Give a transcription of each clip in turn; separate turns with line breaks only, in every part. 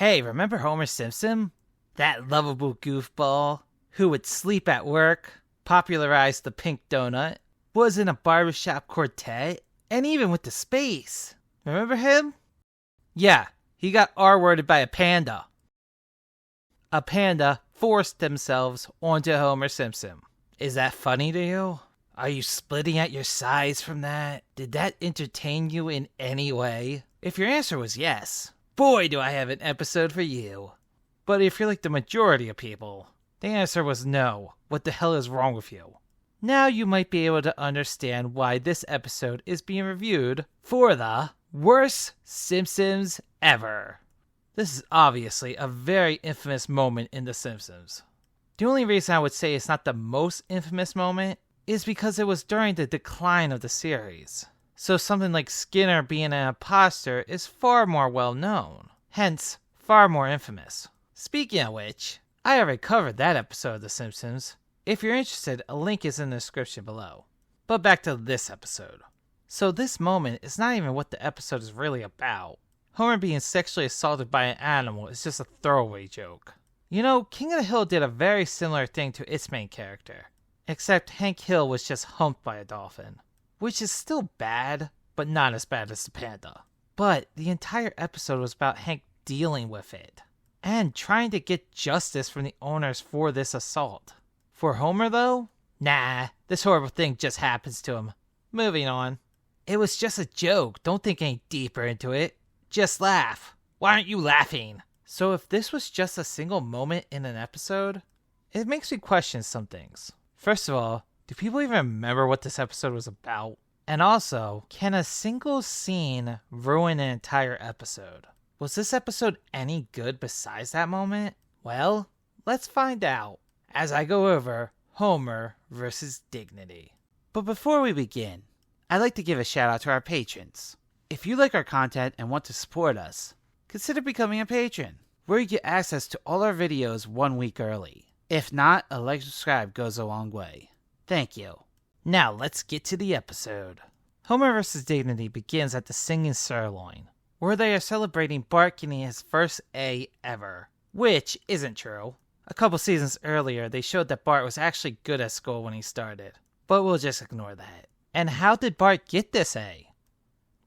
Hey, remember Homer Simpson? That lovable goofball who would sleep at work, popularized the pink donut, was in a barbershop quartet, and even went to space. Remember him? Yeah, he got R-worded by a panda. A panda forced themselves onto Homer Simpson. Is that funny to you? Are you splitting at your sides from that? Did that entertain you in any way? If your answer was yes, boy do I have an episode for you. But if you're like the majority of people, the answer was no. What the hell is wrong with you? Now you might be able to understand why this episode is being reviewed for the worst Simpsons ever. This is obviously a very infamous moment in The Simpsons. The only reason I would say it's not the most infamous moment is because it was during the decline of the series. So something like Skinner being an imposter is far more well known, hence far more infamous. Speaking of which, I already covered that episode of The Simpsons. If you're interested, a link is in the description below. But back to this episode. So this moment is not even what the episode is really about. Homer being sexually assaulted by an animal is just a throwaway joke. You know, King of the Hill did a very similar thing to its main character. Except Hank Hill was just humped by a dolphin. Which is still bad, but not as bad as the panda. But the entire episode was about Hank dealing with it. And trying to get justice from the owners for this assault. For Homer though? Nah, this horrible thing just happens to him. Moving on. It was just a joke, don't think any deeper into it. Just laugh. Why aren't you laughing? So if this was just a single moment in an episode, it makes me question some things. First of all, do people even remember what this episode was about? And also, can a single scene ruin an entire episode? Was this episode any good besides that moment? Well, let's find out as I go over Homer versus Dignity. But before we begin, I'd like to give a shout out to our patrons. If you like our content and want to support us, consider becoming a patron, where you get access to all our videos 1 week early. If not, a like and subscribe goes a long way. Thank you. Now let's get to the episode. Homer vs. Dignity begins at the Singing Sirloin, where they are celebrating Bart getting his first A ever. Which isn't true. A couple seasons earlier, they showed that Bart was actually good at school when he started. But we'll just ignore that. And how did Bart get this A?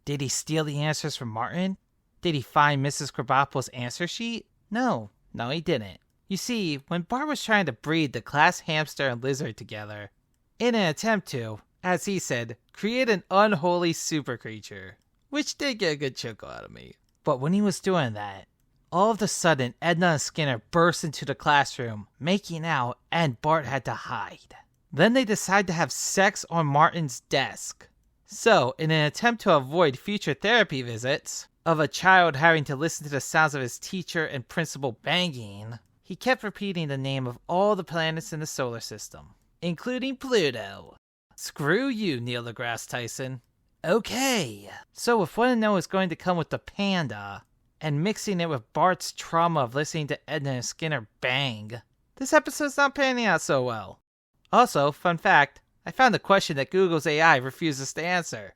Did he steal the answers from Martin? Did he find Mrs. Krabappel's answer sheet? No, he didn't. You see, when Bart was trying to breed the class hamster and lizard together, in an attempt to, as he said, create an unholy super creature, which did get a good chuckle out of me. But when he was doing that, all of a sudden Edna and Skinner burst into the classroom, making out, and Bart had to hide. Then they decide to have sex on Martin's desk. So, in an attempt to avoid future therapy visits of a child having to listen to the sounds of his teacher and principal banging, he kept repeating the name of all the planets in the solar system, including Pluto. Screw you, Neil deGrasse Tyson. Okay, so if Want to Know is going to come with the panda, and mixing it with Bart's trauma of listening to Edna and Skinner bang, this episode's not panning out so well. Also, fun fact, I found a question that Google's AI refuses to answer.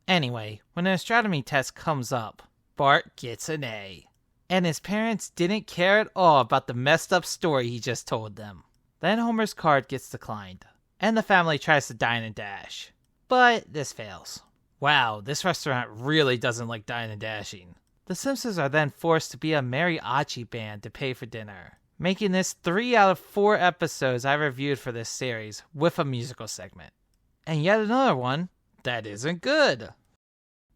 Anyway, when an astronomy test comes up, Bart gets an A. And his parents didn't care at all about the messed up story he just told them. Then Homer's card gets declined, and the family tries to dine and dash. But this fails. Wow, this restaurant really doesn't like dine and dashing. The Simpsons are then forced to be a mariachi band to pay for dinner, making this 3 out of 4 episodes I reviewed for this series with a musical segment. And yet another one that isn't good.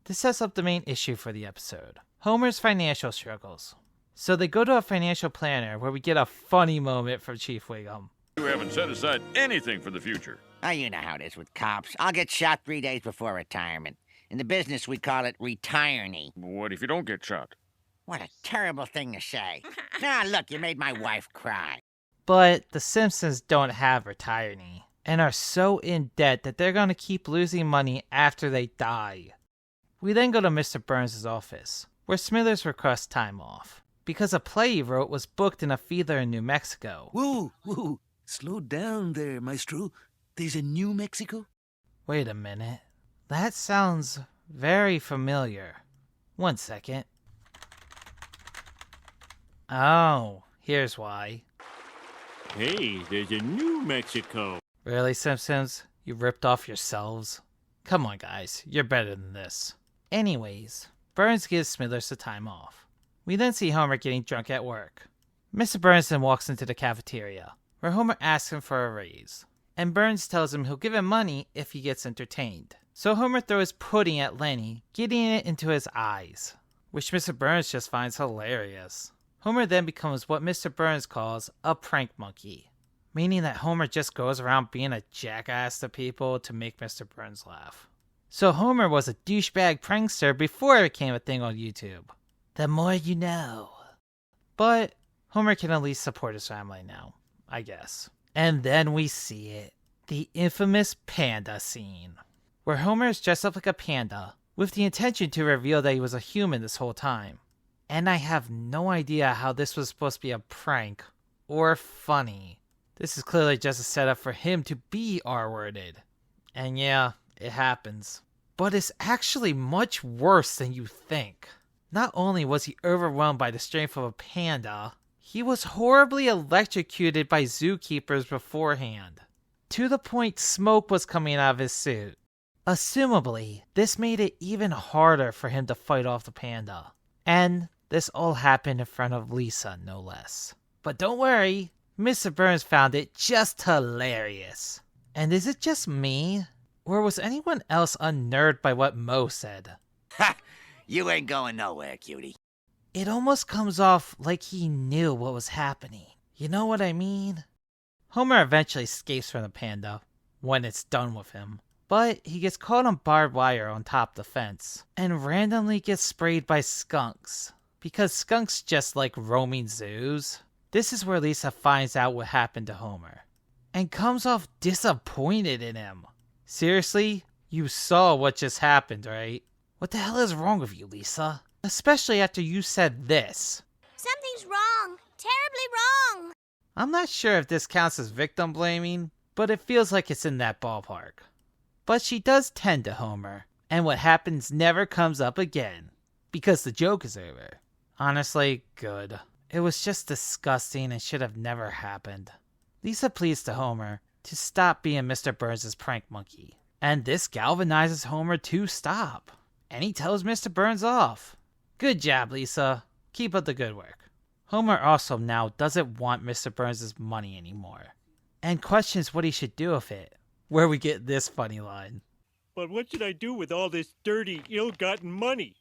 This sets up the main issue for the episode. Homer's financial struggles. So they go to a financial planner where we get a funny moment from Chief Wiggum.
You haven't set aside anything for the future.
Oh, you know how it is with cops. I'll get shot 3 days before retirement. In the business, we call it retiree.
What if you don't get shot?
What a terrible thing to say. Ah, look, you made my wife cry.
But the Simpsons don't have retiree, and are so in debt that they're going to keep losing money after they die. We then go to Mr. Burns' office, where Smithers requests time off, because a play he wrote was booked in a theater in New Mexico.
Whoa, slow down there, maestro. There's a New Mexico?
Wait a minute. That sounds very familiar. 1 second. Oh, here's why.
Hey, there's a New Mexico.
Really, Simpsons? You ripped off yourselves? Come on, guys. You're better than this. Anyways, Burns gives Smithers the time off. We then see Homer getting drunk at work. Mr. Burns then walks into the cafeteria, where Homer asks him for a raise. And Burns tells him he'll give him money if he gets entertained. So Homer throws pudding at Lenny, getting it into his eyes, which Mr. Burns just finds hilarious. Homer then becomes what Mr. Burns calls a prank monkey, meaning that Homer just goes around being a jackass to people to make Mr. Burns laugh. So Homer was a douchebag prankster before it became a thing on YouTube. The more you know. But Homer can at least support his family now, I guess. And then we see it. The infamous panda scene, where Homer is dressed up like a panda with the intention to reveal that he was a human this whole time. And I have no idea how this was supposed to be a prank or funny. This is clearly just a setup for him to be R-worded. And yeah, it happens. But it's actually much worse than you think. Not only was he overwhelmed by the strength of a panda, he was horribly electrocuted by zookeepers beforehand, to the point smoke was coming out of his suit. Assumably, this made it even harder for him to fight off the panda. And this all happened in front of Lisa, no less. But don't worry, Mr. Burns found it just hilarious. And is it just me? Or was anyone else unnerved by what Mo said?
Ha! You ain't going nowhere, cutie.
It almost comes off like he knew what was happening. You know what I mean? Homer eventually escapes from the panda, when it's done with him. But he gets caught on barbed wire on top of the fence, and randomly gets sprayed by skunks. Because skunks just like roaming zoos. This is where Lisa finds out what happened to Homer, and comes off disappointed in him. Seriously? You saw what just happened, right? What the hell is wrong with you, Lisa? Especially after you said this.
Something's wrong. Terribly wrong.
I'm not sure if this counts as victim blaming, but it feels like it's in that ballpark. But she does tend to Homer, and what happens never comes up again, because the joke is over. Honestly, good. It was just disgusting and should have never happened. Lisa pleads to Homer to stop being Mr. Burns' prank monkey, and this galvanizes Homer to stop, and he tells Mr. Burns off. Good job, Lisa. Keep up the good work. Homer also now doesn't want Mr. Burns' money anymore, and questions what he should do with it, where we get this funny line.
But what should I do with all this dirty, ill-gotten money?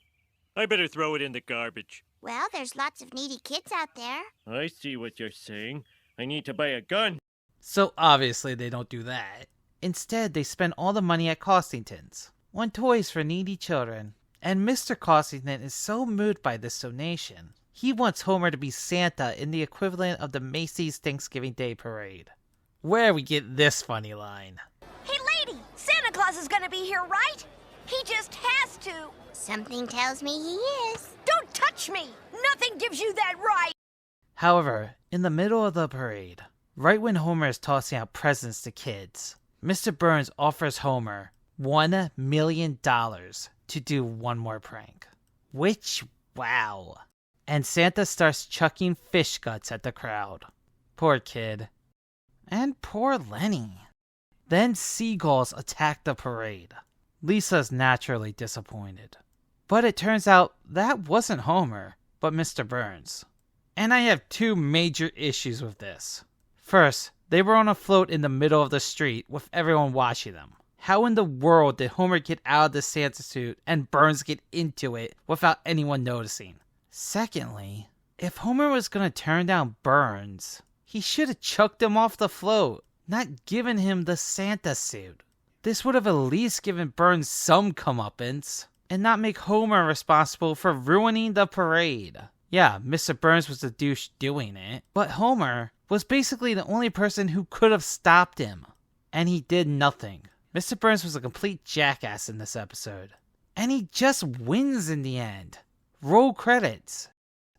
I better throw it in the garbage.
Well, there's lots of needy kids out there.
I see what you're saying. I need to buy a gun.
So obviously they don't do that. Instead, they spend all the money at Costington's on toys for needy children. And Mr. Costington is so moved by this donation, he wants Homer to be Santa in the equivalent of the Macy's Thanksgiving Day Parade, where we get this funny line.
Hey, lady! Santa Claus is gonna be here, right? He just has to.
Something tells me he is.
Don't touch me! Nothing gives you that right!
However, in the middle of the parade, right when Homer is tossing out presents to kids, Mr. Burns offers Homer $1 million to do one more prank. Which, wow. And Santa starts chucking fish guts at the crowd. Poor kid. And poor Lenny. Then seagulls attack the parade. Lisa's naturally disappointed. But it turns out that wasn't Homer, but Mr. Burns. And I have two major issues with this. First, they were on a float in the middle of the street with everyone watching them. How in the world did Homer get out of the Santa suit and Burns get into it without anyone noticing? Secondly, if Homer was going to turn down Burns, he should have chucked him off the float, not given him the Santa suit. This would have at least given Burns some comeuppance, and not make Homer responsible for ruining the parade. Yeah, Mr. Burns was the douche doing it, but Homer was basically the only person who could have stopped him. And he did nothing. Mr. Burns was a complete jackass in this episode. And he just wins in the end. Roll credits.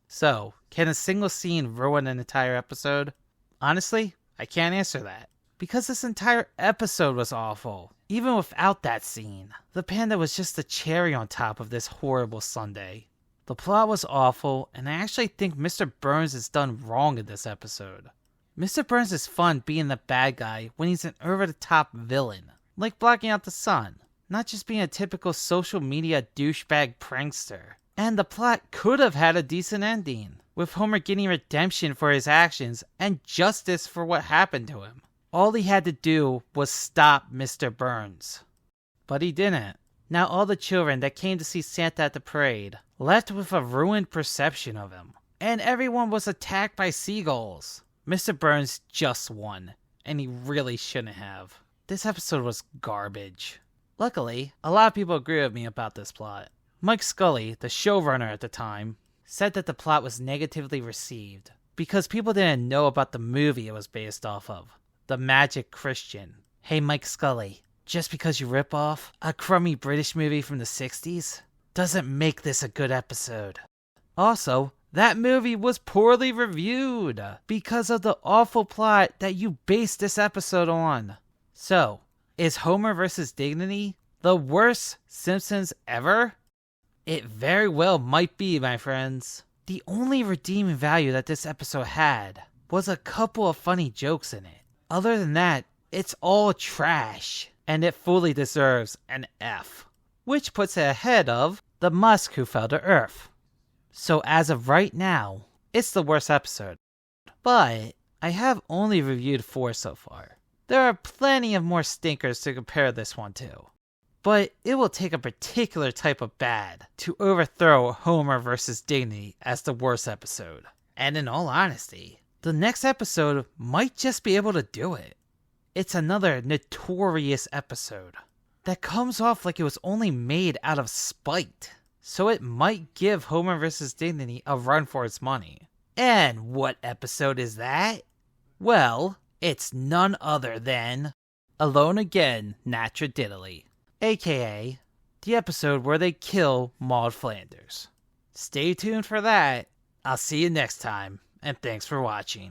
So, can a single scene ruin an entire episode? Honestly, I can't answer that. Because this entire episode was awful. Even without that scene, the panda was just the cherry on top of this horrible sundae. The plot was awful, and I actually think Mr. Burns is done wrong in this episode. Mr. Burns is fun being the bad guy when he's an over-the-top villain, like blocking out the sun, not just being a typical social media douchebag prankster. And the plot could have had a decent ending, with Homer getting redemption for his actions and justice for what happened to him. All he had to do was stop Mr. Burns. But he didn't. Now all the children that came to see Santa at the parade left with a ruined perception of him. And everyone was attacked by seagulls. Mr. Burns just won, and he really shouldn't have. This episode was garbage. Luckily, a lot of people agree with me about this plot. Mike Scully, the showrunner at the time, said that the plot was negatively received because people didn't know about the movie it was based off of, The Magic Christian. Hey Mike Scully, just because you rip off a crummy British movie from the 60s doesn't make this a good episode. Also, that movie was poorly reviewed because of the awful plot that you based this episode on. So, is Homer vs. Dignity the worst Simpsons ever? It very well might be, my friends. The only redeeming value that this episode had was a couple of funny jokes in it. Other than that, it's all trash, and it fully deserves an F, which puts it ahead of The Musk Who Fell to Earth. So as of right now, it's the worst episode. But I have only reviewed 4 so far. There are plenty of more stinkers to compare this one to. But it will take a particular type of bad to overthrow Homer vs. Dignity as the worst episode. And in all honesty, the next episode might just be able to do it. It's another notorious episode that comes off like it was only made out of spite. So it might give Homer vs. Dignity a run for its money. And what episode is that? Well, it's none other than Alone Again, Naturally, aka the episode where they kill Maud Flanders. Stay tuned for that. I'll see you next time, and thanks for watching.